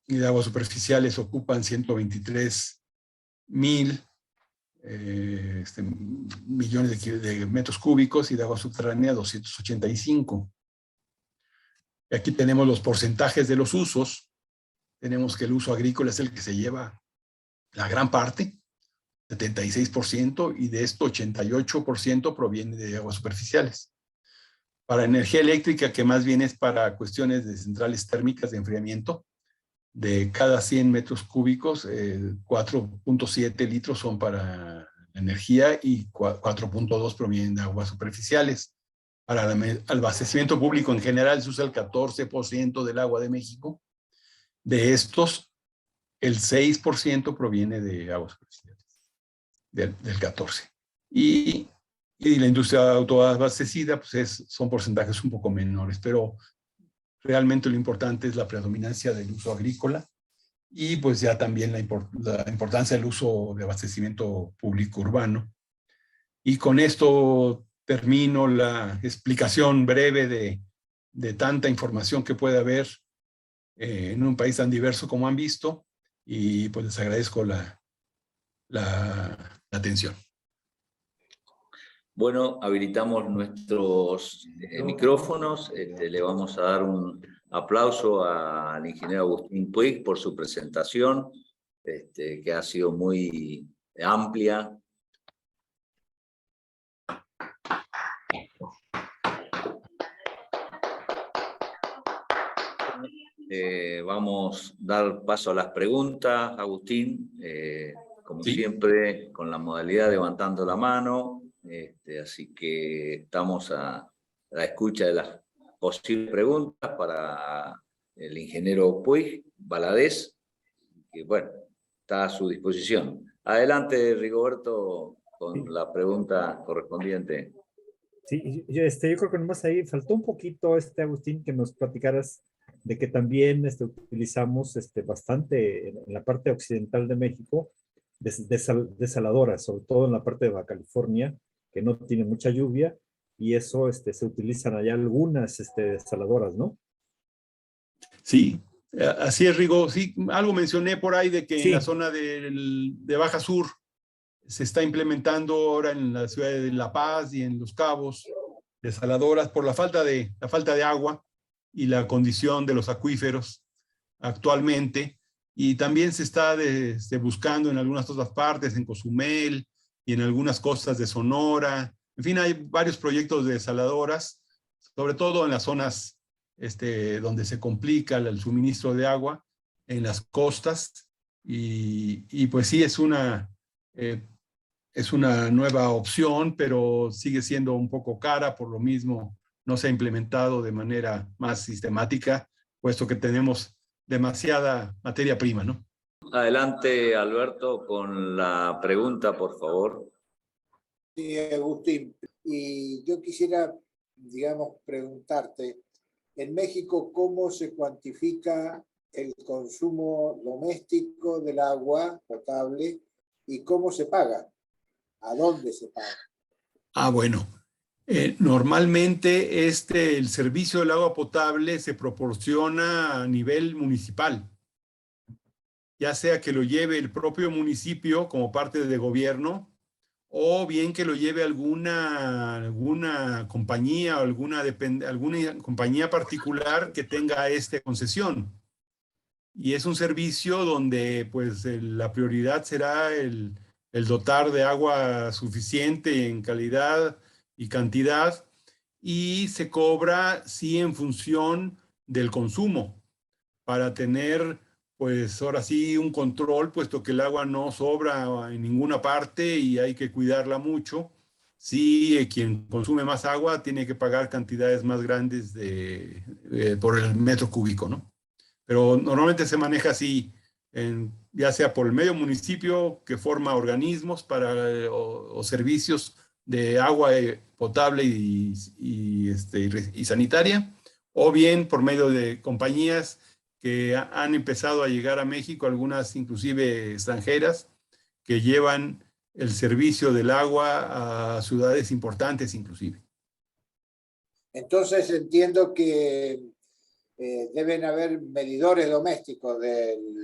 de aguas superficiales ocupan 123,000 millones de metros cúbicos, y de agua subterránea 285. Y aquí tenemos los porcentajes de los usos. Tenemos que el uso agrícola es el que se lleva la gran parte, 76%, y de esto 88% proviene de aguas superficiales. Para energía eléctrica, que más bien es para cuestiones de centrales térmicas de enfriamiento, de cada 100 metros cúbicos, 4.7 litros son para energía y 4.2 provienen de aguas superficiales. Para el abastecimiento público en general se usa el 14% del agua de México. De estos, el 6% proviene de aguas superficiales, del 14%. Y la industria autoabastecida, pues son porcentajes un poco menores, pero realmente lo importante es la predominancia del uso agrícola, y pues ya también la importancia del uso de abastecimiento público urbano. Y con esto termino la explicación breve de tanta información que puede haber en un país tan diverso como han visto, y pues les agradezco la atención. Bueno, habilitamos nuestros micrófonos. Le vamos a dar un aplauso al ingeniero Agustín Puig por su presentación, que ha sido muy amplia. Vamos a dar paso a las preguntas, Agustín, como siempre, con la modalidad de levantando la mano. Así que estamos a la escucha de las posibles preguntas para el ingeniero Puig Valadez, que bueno, está a su disposición. Adelante, Rigoberto, con la pregunta correspondiente. Sí, yo creo que nomás ahí faltó un poquito, Agustín, que nos platicaras de que también utilizamos bastante en la parte occidental de México desaladoras, sobre todo en la parte de Baja California, que no tiene mucha lluvia, y eso se utilizan allá algunas desaladoras, ¿no? Sí, así es, Rigo. Sí, algo mencioné por ahí de que sí, en la zona de Baja Sur se está implementando ahora en la ciudad de La Paz y en Los Cabos desaladoras por la falta de agua y la condición de los acuíferos actualmente. Y también se está buscando en algunas otras partes, en Cozumel y en algunas costas de Sonora. En fin, hay varios proyectos de desaladoras, sobre todo en las zonas donde se complica el suministro de agua, en las costas. Y pues sí, es una nueva opción, pero sigue siendo un poco cara. Por lo mismo no se ha implementado de manera más sistemática, puesto que tenemos demasiada materia prima, ¿no? Adelante, Alberto, con la pregunta, por favor. Sí, Agustín. Y yo quisiera, digamos, preguntarte, en México, ¿cómo se cuantifica el consumo doméstico del agua potable y cómo se paga? ¿A dónde se paga? Bueno. Normalmente el servicio del agua potable se proporciona a nivel municipal, ya sea que lo lleve el propio municipio como parte de gobierno, o bien que lo lleve alguna compañía o alguna compañía particular que tenga concesión. Y es un servicio donde pues la prioridad será el dotar de agua suficiente en calidad y cantidad, y se cobra sí en función del consumo, para tener pues ahora sí un control, puesto que el agua no sobra en ninguna parte y hay que cuidarla mucho. Sí, quien consume más agua tiene que pagar cantidades más grandes por el metro cúbico, ¿no? Pero normalmente se maneja así, ya sea por el medio municipio, que forma organismos o servicios de agua potable y sanitaria, o bien por medio de compañías que han empezado a llegar a México, algunas inclusive extranjeras, que llevan el servicio del agua a ciudades importantes inclusive. Entonces entiendo que deben haber medidores domésticos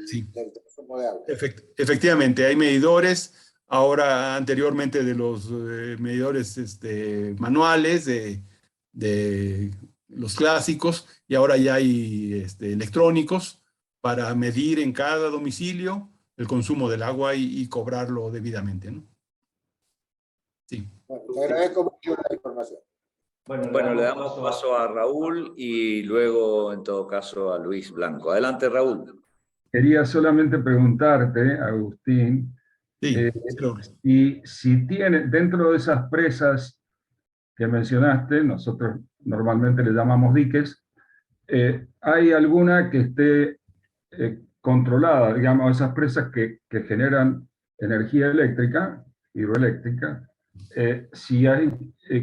Sí. del consumo de agua. Efectivamente, hay medidores, ahora anteriormente de los medidores manuales, de los clásicos, y ahora ya hay electrónicos para medir en cada domicilio el consumo del agua y cobrarlo debidamente, ¿no? Sí. Bueno, te agradezco mucho la información. Bueno, le damos paso a Raúl y luego, en todo caso, a Luis Blanco. Adelante, Raúl. Quería solamente preguntarte, Agustín, Sí, y si tiene, dentro de esas presas que mencionaste, nosotros normalmente le llamamos diques, ¿hay alguna que esté controlada, digamos, esas presas que generan energía eléctrica, hidroeléctrica, si hay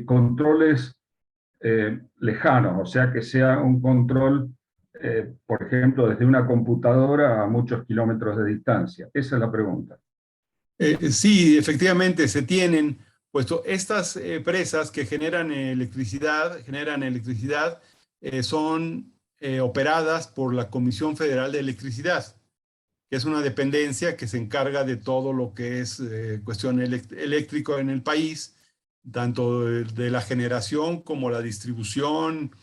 controles lejanos, o sea, que sea un control, por ejemplo, desde una computadora a muchos kilómetros de distancia? Esa es la pregunta. Sí, efectivamente se tienen, puesto estas presas que generan electricidad, son operadas por la Comisión Federal de Electricidad, que es una dependencia que se encarga de todo lo que es cuestión eléctrico en el país, tanto de la generación como la distribución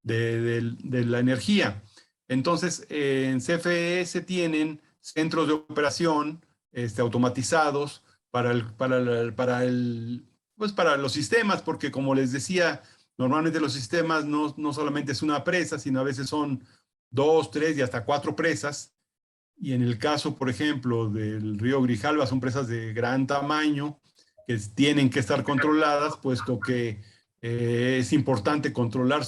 de la energía. Entonces, en CFE se tienen centros de operación automatizados pues para los sistemas, porque como les decía, normalmente los sistemas no solamente es una presa, sino a veces son 2, 3 y hasta 4 presas. Y en el caso, por ejemplo, del río Grijalva, son presas de gran tamaño que tienen que estar controladas, puesto que es importante controlar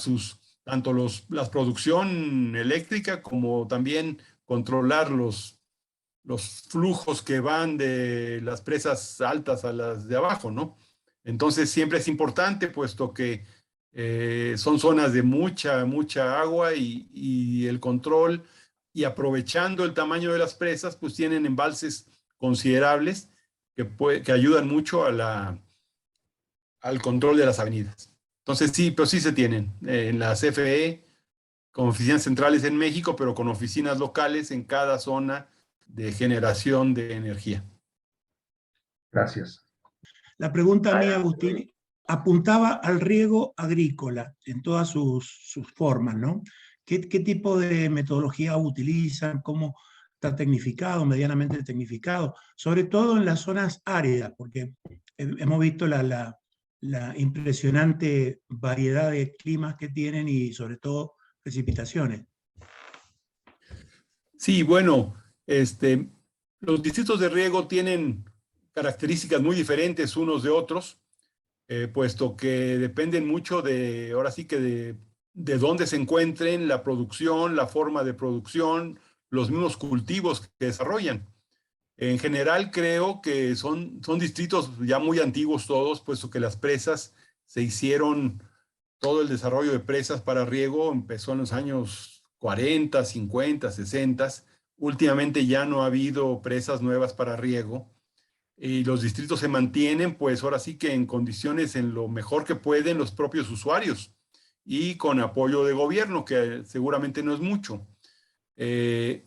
tanto la producción eléctrica como también controlar los flujos que van de las presas altas a las de abajo, ¿no? Entonces siempre es importante, puesto que son zonas de mucha agua y el control, y aprovechando el tamaño de las presas, pues tienen embalses considerables que ayudan mucho al control de las avenidas. Entonces sí, pero sí se tienen en la CFE, con oficinas centrales en México, pero con oficinas locales en cada zona de generación de energía. Gracias. La pregunta mía, Agustín, apuntaba al riego agrícola en todas sus formas, ¿no? ¿Qué tipo de metodología utilizan? ¿Cómo está tecnificado, medianamente tecnificado? Sobre todo en las zonas áridas, porque hemos visto la impresionante variedad de climas que tienen y sobre todo precipitaciones. Sí, bueno, los distritos de riego tienen características muy diferentes unos de otros, puesto que dependen mucho ahora sí que de dónde se encuentren, la producción, la forma de producción, los mismos cultivos que desarrollan. En general creo que son distritos ya muy antiguos todos, puesto que las presas se hicieron, todo el desarrollo de presas para riego empezó en los años 40, 50, 60. Últimamente ya no ha habido presas nuevas para riego y los distritos se mantienen, pues ahora sí que en condiciones en lo mejor que pueden los propios usuarios y con apoyo de gobierno, que seguramente no es mucho.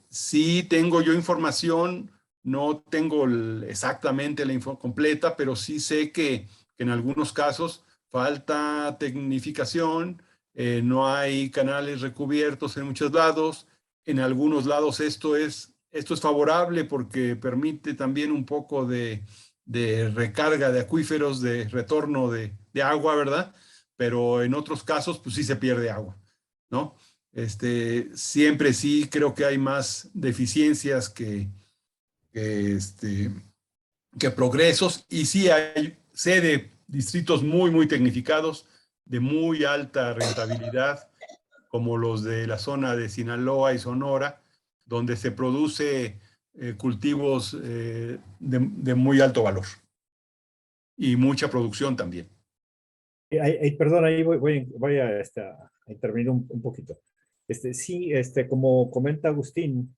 Sí tengo yo información, no tengo exactamente la información completa, pero sí sé que en algunos casos falta tecnificación, no hay canales recubiertos en muchos lados. En algunos lados esto es favorable porque permite también un poco de recarga de acuíferos, de retorno de agua, ¿verdad? Pero en otros casos, pues sí se pierde agua, ¿no? Siempre sí creo que hay más deficiencias que progresos, y sí sé de distritos muy tecnificados, de muy alta rentabilidad, como los de la zona de Sinaloa y Sonora, donde se produce cultivos de muy alto valor y mucha producción también. Perdón, ahí voy a intervenir un poquito. Sí, como comenta Agustín,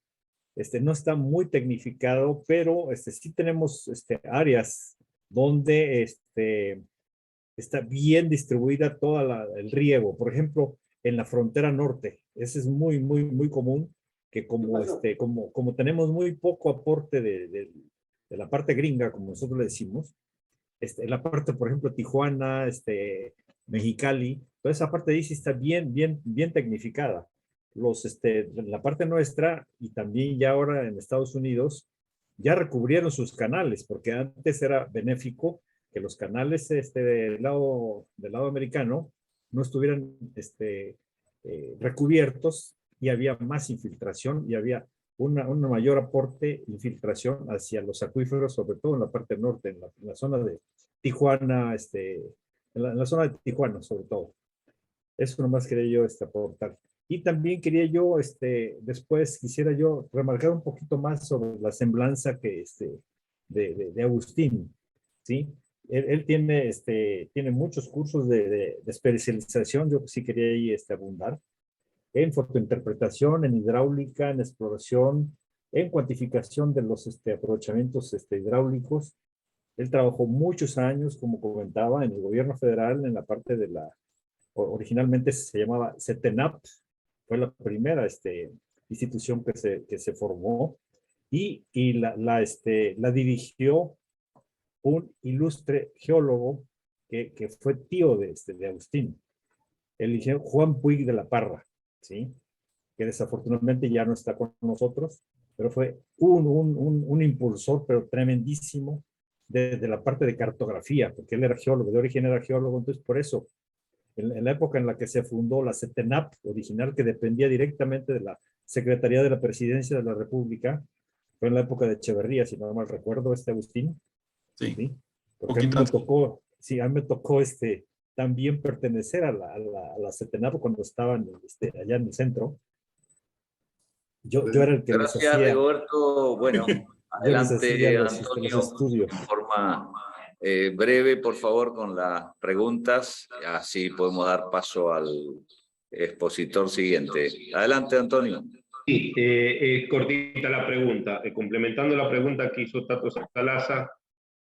no está muy tecnificado, pero sí tenemos áreas donde está bien distribuida toda el riego. Por ejemplo, en la frontera norte, ese es muy, muy, muy común, que como tenemos muy poco aporte de la parte gringa, como nosotros le decimos, la parte, por ejemplo, Tijuana, Mexicali, toda esa parte de ahí sí está bien, bien, bien tecnificada. La parte nuestra y también ya ahora en Estados Unidos ya recubrieron sus canales, porque antes era benéfico que los canales del lado americano no estuvieran recubiertos y había más infiltración y había una mayor aporte, infiltración hacia los acuíferos, sobre todo en la parte norte, en la zona de Tijuana, en la zona de Tijuana sobre todo. Eso nomás quería yo aportar. Y también quería yo, después quisiera yo remarcar un poquito más sobre la semblanza que, de Agustín, ¿sí? Él tiene muchos cursos de especialización, yo sí quería ahí abundar, en fotointerpretación, en hidráulica, en exploración, en cuantificación de los aprovechamientos hidráulicos. Él trabajó muchos años, como comentaba, en el gobierno federal, en la parte de originalmente se llamaba CETENAP, fue la primera institución que se formó, y la dirigió un ilustre geólogo que fue tío de Agustín, el ingeniero Juan Puig de la Parra, ¿sí? Que desafortunadamente ya no está con nosotros, pero fue un impulsor, pero tremendísimo, de la parte de cartografía, porque él era geólogo, de origen era geólogo, entonces por eso, en la época en la que se fundó la CETENAP original, que dependía directamente de la Secretaría de la Presidencia de la República, fue en la época de Echeverría, si no mal recuerdo, Agustín, Sí, ¿sí? un Porque a mí poquito me antes. tocó, sí, a mí me tocó también pertenecer a la CETENAP cuando estaban allá en el centro. Yo era el que les Gracias, hacía, Rigoberto. Bueno, yo les hacía adelante, los Antonio, estudios. en forma breve, por favor, con las preguntas. Así podemos dar paso al expositor siguiente. Adelante, Antonio. Sí, cortita la pregunta. Complementando la pregunta que hizo Tato Salaza,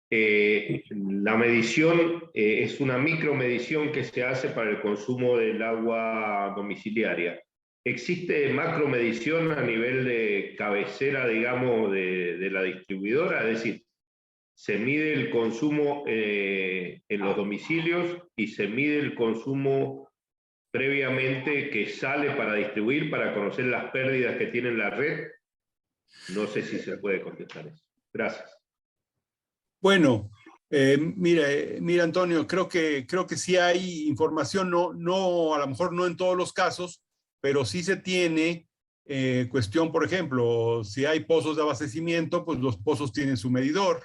la medición es una micromedición que se hace para el consumo del agua domiciliaria. ¿Existe macromedición a nivel de cabecera, digamos, de la distribuidora? Es decir, se mide el consumo en los domicilios y se mide el consumo previamente que sale para distribuir, para conocer las pérdidas que tiene la red. No sé si se puede contestar eso. Gracias. Bueno, mira, Antonio, creo que sí hay información, no, a lo mejor no en todos los casos, pero sí se tiene cuestión, por ejemplo, si hay pozos de abastecimiento, pues los pozos tienen su medidor.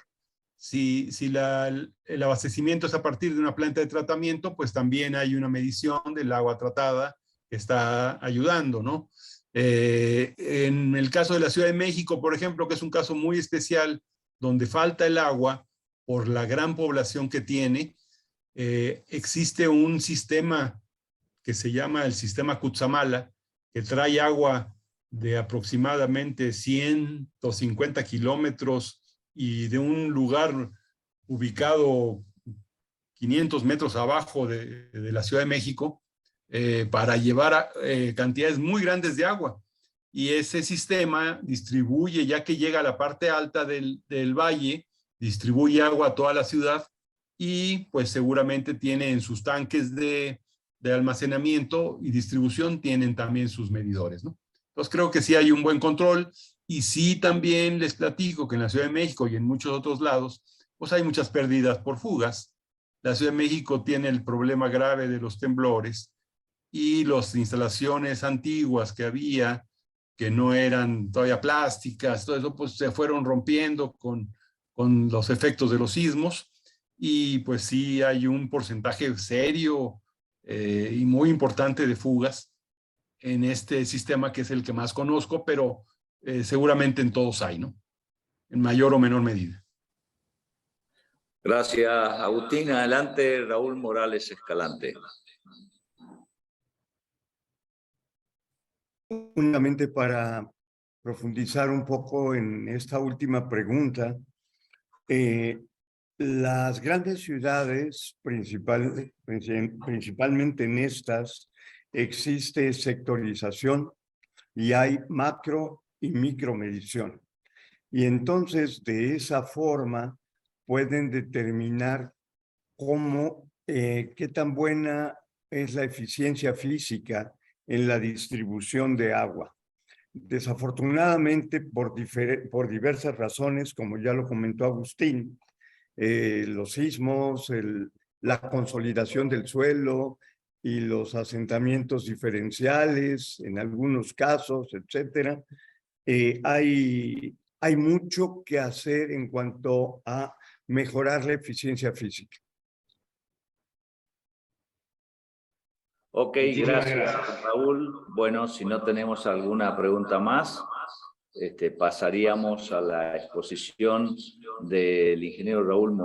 Si el abastecimiento es a partir de una planta de tratamiento, pues también hay una medición del agua tratada que está ayudando, ¿no? En el caso de la Ciudad de México, por ejemplo, que es un caso muy especial, donde falta el agua por la gran población que tiene, existe un sistema que se llama el sistema Cutzamala, que trae agua de aproximadamente 150 kilómetros y de un lugar ubicado 500 metros abajo de la Ciudad de México, para llevar cantidades muy grandes de agua. Y ese sistema distribuye, ya que llega a la parte alta del valle, distribuye agua a toda la ciudad y pues seguramente tiene en sus tanques de almacenamiento y distribución, tienen también sus medidores, ¿no? Entonces creo que sí hay un buen control y sí también les platico que en la Ciudad de México y en muchos otros lados, pues hay muchas pérdidas por fugas. La Ciudad de México tiene el problema grave de los temblores y las instalaciones antiguas que había, que no eran todavía plásticas, todo eso pues se fueron rompiendo con los efectos de los sismos y pues sí hay un porcentaje serio y muy importante de fugas en este sistema que es el que más conozco, pero seguramente en todos hay, ¿no? En mayor o menor medida. Gracias, Agustín. Adelante, Raúl Morales Escalante. Únicamente para profundizar un poco en esta última pregunta, las grandes ciudades, principalmente en estas, existe sectorización y hay macro y micromedición. Y entonces, de esa forma, pueden determinar qué tan buena es la eficiencia física en la distribución de agua. Desafortunadamente, por diversas razones, como ya lo comentó Agustín, los sismos, la consolidación del suelo y los asentamientos diferenciales, en algunos casos, etcétera, hay mucho que hacer en cuanto a mejorar la eficiencia física. Ok, gracias, Raúl. Bueno, si no tenemos alguna pregunta más, pasaríamos a la exposición del ingeniero Raúl Morales.